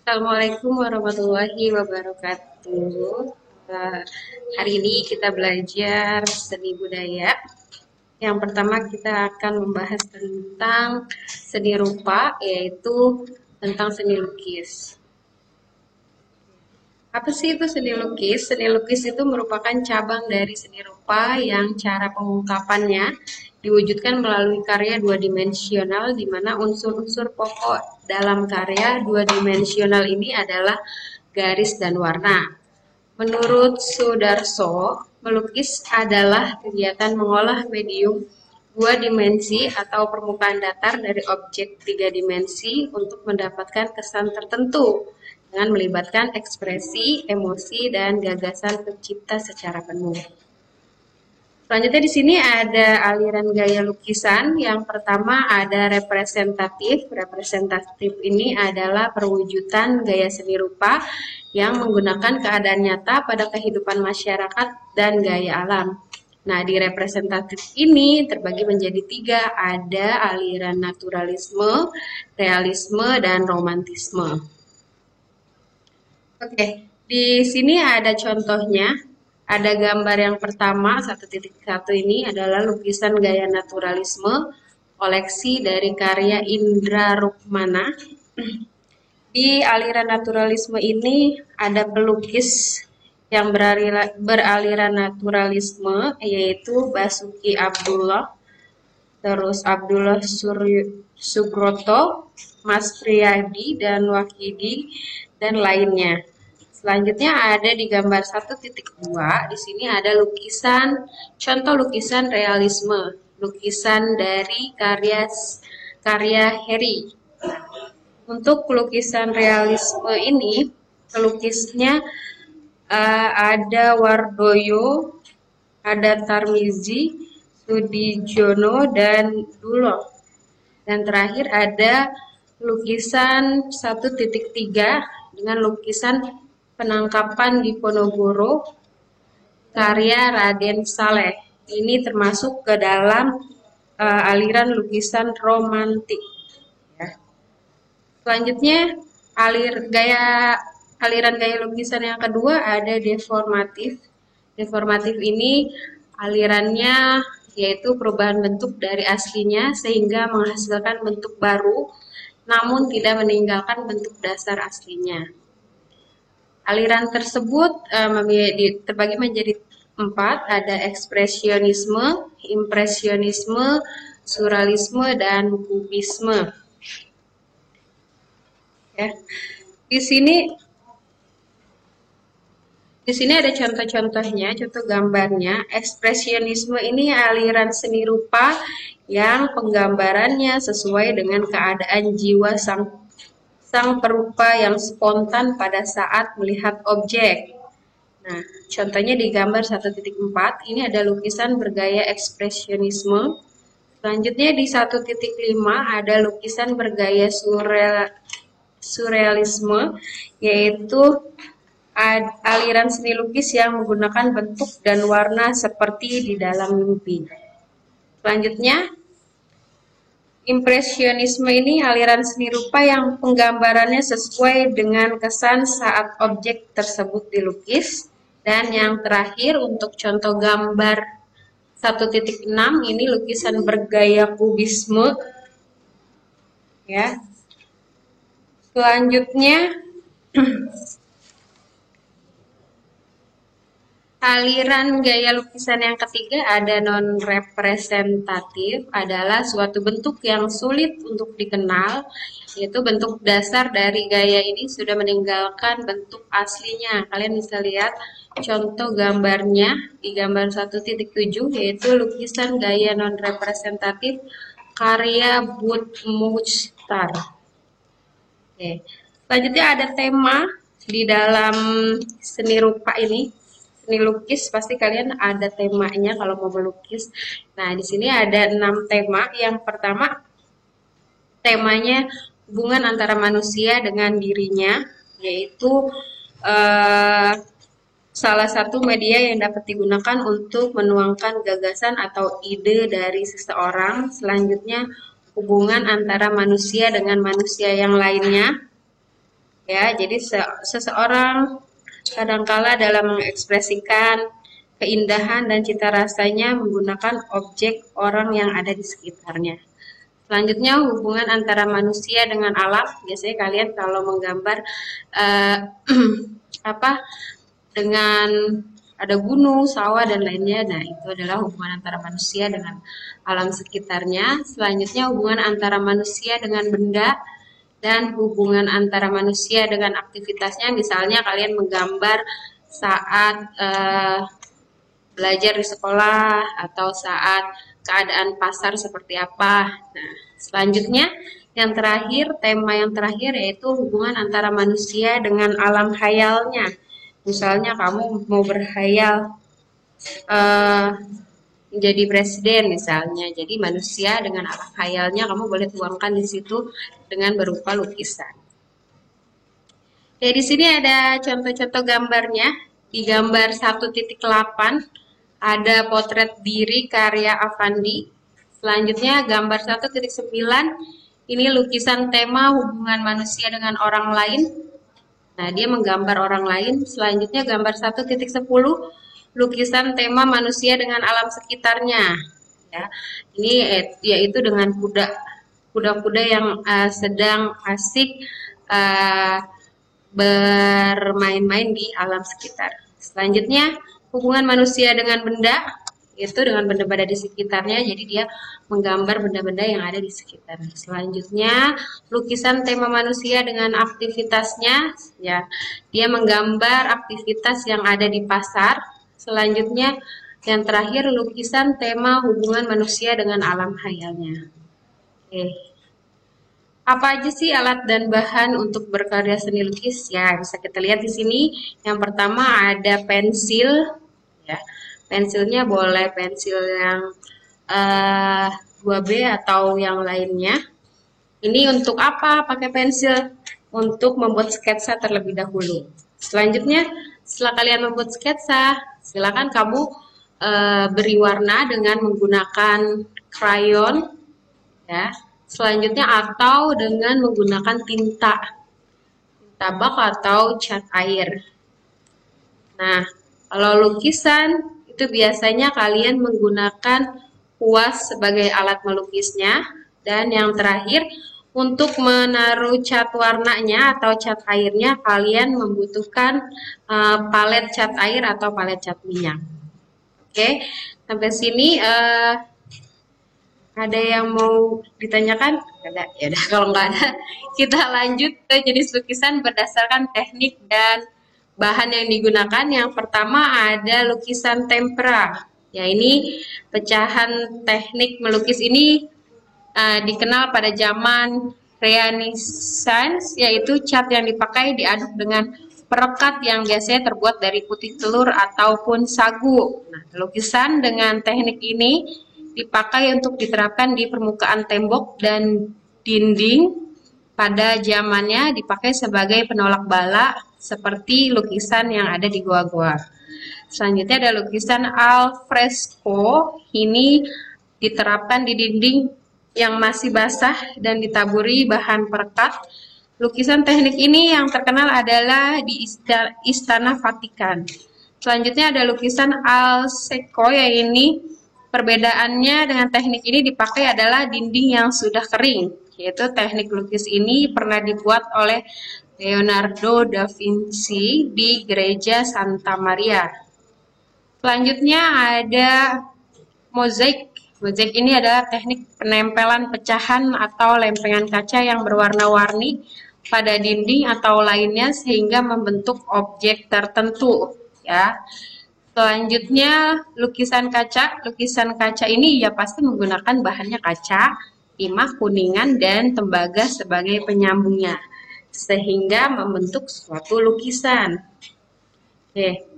Assalamualaikum warahmatullahi wabarakatuh. Eh, Hari ini kita belajar seni budaya. Yang pertama kita akan membahas tentang seni rupa, yaitu tentang seni lukis. Apa sih itu seni lukis? Seni lukis itu merupakan cabang dari seni rupa yang cara pengungkapannya diwujudkan melalui karya dua dimensional di mana unsur-unsur pokok dalam karya dua dimensional ini adalah garis dan warna. Menurut Sudarso, melukis adalah kegiatan mengolah medium dua dimensi atau permukaan datar dari objek tiga dimensi untuk mendapatkan kesan tertentu dengan melibatkan ekspresi, emosi, dan gagasan pencipta secara penuh. Selanjutnya di sini ada aliran gaya lukisan. Yang pertama ada representatif. Representatif ini adalah perwujudan gaya seni rupa yang menggunakan keadaan nyata pada kehidupan masyarakat dan gaya alam. Nah, di representatif ini terbagi menjadi tiga, ada aliran naturalisme, realisme, dan romantisme. Oke, di sini ada contohnya. Ada gambar yang pertama, 1.1 ini adalah lukisan gaya naturalisme, koleksi dari karya Indra Rukmana. Di aliran naturalisme ini ada pelukis yang beraliran naturalisme, yaitu Basuki Abdullah, terus Abdullah Sugroto, Mas Priyadi, dan Wakidi, dan lainnya. Selanjutnya ada di gambar 1.2, di sini ada lukisan, contoh lukisan realisme, lukisan dari karya Heri. Untuk lukisan realisme ini, pelukisnya ada Wardoyo, ada Tarmizi, Sudijono, dan Dulo. Dan terakhir ada lukisan 1.3 dengan lukisan penangkapan di Ponorogo, karya Raden Saleh. Ini termasuk ke dalam aliran lukisan romantik. Ya. Selanjutnya aliran gaya lukisan yang kedua ada deformatif. Deformatif ini alirannya yaitu perubahan bentuk dari aslinya sehingga menghasilkan bentuk baru, namun tidak meninggalkan bentuk dasar aslinya. Aliran tersebut terbagi menjadi 4, ada ekspresionisme, impresionisme, surrealisme, dan kubisme. Ya. Di sini ada contoh-contohnya, contoh gambarnya. Ekspresionisme ini aliran seni rupa yang penggambarannya sesuai dengan keadaan jiwa sang perupa yang spontan pada saat melihat objek. Nah, contohnya di gambar 1.4, ini ada lukisan bergaya ekspresionisme. Selanjutnya di 1.5 ada lukisan bergaya surrealisme, yaitu aliran seni lukis yang menggunakan bentuk dan warna seperti di dalam mimpi. Selanjutnya, impresionisme ini aliran seni rupa yang penggambarannya sesuai dengan kesan saat objek tersebut dilukis. Dan yang terakhir untuk contoh gambar 1.6 ini lukisan bergaya kubisme. Ya. Selanjutnya aliran gaya lukisan yang ketiga ada non-representatif, adalah suatu bentuk yang sulit untuk dikenal, yaitu bentuk dasar dari gaya ini sudah meninggalkan bentuk aslinya. Kalian bisa lihat contoh gambarnya di gambar 1.7, yaitu lukisan gaya non-representatif karya Bud Muchtar. Oke. Selanjutnya ada tema di dalam seni rupa ini. Seni lukis pasti kalian ada temanya kalau mau melukis. Nah, di sini ada 6 tema. Yang pertama, temanya hubungan antara manusia dengan dirinya, yaitu salah satu media yang dapat digunakan untuk menuangkan gagasan atau ide dari seseorang. Selanjutnya, hubungan antara manusia dengan manusia yang lainnya. Ya, jadi seseorang kadangkala dalam mengekspresikan keindahan dan cita rasanya menggunakan objek orang yang ada di sekitarnya. Selanjutnya hubungan antara manusia dengan alam. Biasanya kalian kalau menggambar eh, apa dengan ada gunung, sawah dan lainnya. Nah, itu adalah hubungan antara manusia dengan alam sekitarnya. Selanjutnya hubungan antara manusia dengan benda dan hubungan antara manusia dengan aktivitasnya. Misalnya kalian menggambar saat belajar di sekolah atau saat keadaan pasar seperti apa. Nah, selanjutnya yang terakhir, tema yang terakhir yaitu hubungan antara manusia dengan alam khayalnya. Misalnya kamu mau berkhayal menjadi presiden misalnya. Jadi manusia dengan alam khayalnya kamu boleh tuangkan di situ dengan berupa lukisan. Ya, di sini ada contoh-contoh gambarnya. Di gambar 1.8 ada potret diri karya Avandi. Selanjutnya gambar 1.9 ini lukisan tema hubungan manusia dengan orang lain. Nah, dia menggambar orang lain. Selanjutnya gambar 1.10 lukisan tema manusia dengan alam sekitarnya. Ya, ini yaitu dengan kuda-kuda yang sedang asik bermain-main di alam sekitar. Selanjutnya hubungan manusia dengan benda, itu dengan benda-benda di sekitarnya, jadi dia menggambar benda-benda yang ada di sekitarnya. Selanjutnya lukisan tema manusia dengan aktivitasnya, ya dia menggambar aktivitas yang ada di pasar. Selanjutnya yang terakhir lukisan tema hubungan manusia dengan alam khayalnya. Oke. Apa aja sih alat dan bahan untuk berkarya seni lukis? Ya, bisa kita lihat di sini. Yang pertama ada pensil, ya. Pensilnya boleh pensil yang 2B atau yang lainnya. Ini untuk apa pakai pensil? Untuk membuat sketsa terlebih dahulu. Selanjutnya, setelah kalian membuat sketsa, silakan kamu beri warna dengan menggunakan krayon, ya. Selanjutnya atau dengan menggunakan tinta bak atau cat air. Nah, kalau lukisan itu biasanya kalian menggunakan kuas sebagai alat melukisnya. Dan yang terakhir, untuk menaruh cat warnanya atau cat airnya, kalian membutuhkan palet cat air atau palet cat minyak. Oke, sampai sini ada yang mau ditanyakan? Ada. Ya udah, kalau nggak ada, kita lanjut ke jenis lukisan berdasarkan teknik dan bahan yang digunakan. Yang pertama ada lukisan tempera. Ya, ini pecahan teknik melukis ini dikenal pada zaman Renaissance, yaitu cat yang dipakai diaduk dengan perekat yang biasanya terbuat dari putih telur ataupun sagu. Nah, lukisan dengan teknik ini dipakai untuk diterapkan di permukaan tembok dan dinding. Pada zamannya dipakai sebagai penolak bala seperti lukisan yang ada di goa-goa. Selanjutnya ada lukisan al fresco. Ini diterapkan di dinding yang masih basah dan ditaburi bahan perekat. Lukisan teknik ini yang terkenal adalah di Istana Vatikan. Selanjutnya ada lukisan al secco, yaitu perbedaannya dengan teknik ini dipakai adalah dinding yang sudah kering, yaitu teknik lukis ini pernah dibuat oleh Leonardo da Vinci di gereja Santa Maria. Selanjutnya ada mozaik. Mozaik ini adalah teknik penempelan pecahan atau lempengan kaca yang berwarna-warni pada dinding atau lainnya sehingga membentuk objek tertentu, ya. Selanjutnya lukisan kaca. Lukisan kaca ini ya pasti menggunakan bahannya kaca, timah, kuningan, dan tembaga sebagai penyambungnya, sehingga membentuk suatu lukisan. Oke.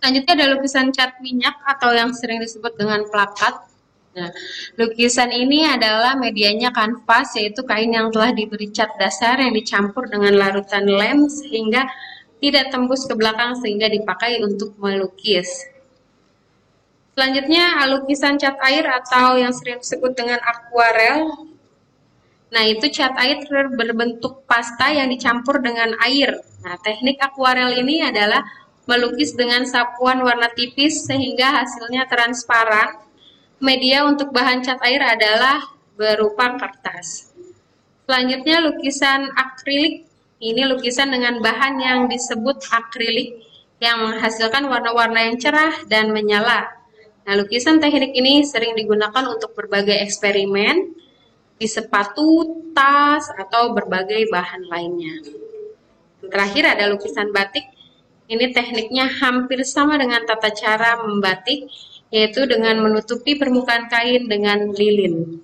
Selanjutnya ada lukisan cat minyak atau yang sering disebut dengan plakat. Nah, lukisan ini adalah medianya kanvas, yaitu kain yang telah diberi cat dasar yang dicampur dengan larutan lem sehingga tidak tembus ke belakang sehingga dipakai untuk melukis. Selanjutnya lukisan cat air atau yang sering disebut dengan akuarel. Nah, itu cat air berbentuk pasta yang dicampur dengan air. Nah, teknik akuarel ini adalah melukis dengan sapuan warna tipis sehingga hasilnya transparan. Media untuk bahan cat air adalah berupa kertas. Selanjutnya lukisan akrilik. Ini lukisan dengan bahan yang disebut akrilik yang menghasilkan warna-warna yang cerah dan menyala. Nah, lukisan teknik ini sering digunakan untuk berbagai eksperimen di sepatu, tas, atau berbagai bahan lainnya. Terakhir ada lukisan batik. Ini tekniknya hampir sama dengan tata cara membatik, yaitu dengan menutupi permukaan kain dengan lilin.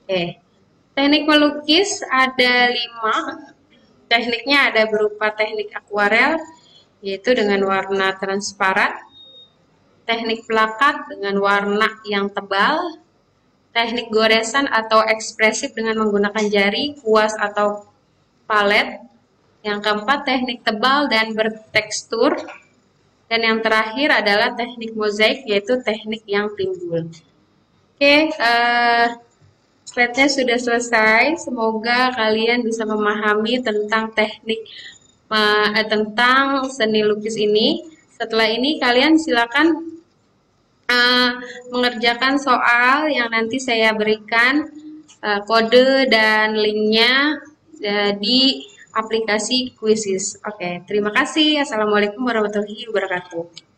Oke. Teknik melukis ada 5. Tekniknya ada berupa teknik akuarel, yaitu dengan warna transparan, teknik pelakat dengan warna yang tebal, teknik goresan atau ekspresif dengan menggunakan jari, kuas atau palet. Yang keempat, teknik tebal dan bertekstur. Dan yang terakhir adalah teknik mozaik, yaitu teknik yang timbul. Oke, slide-nya sudah selesai. Semoga kalian bisa memahami tentang teknik tentang seni lukis ini. Setelah ini kalian silakan mengerjakan soal yang nanti saya berikan kode dan linknya di aplikasi Quizzes. Oke, terima kasih. Assalamualaikum warahmatullahi wabarakatuh.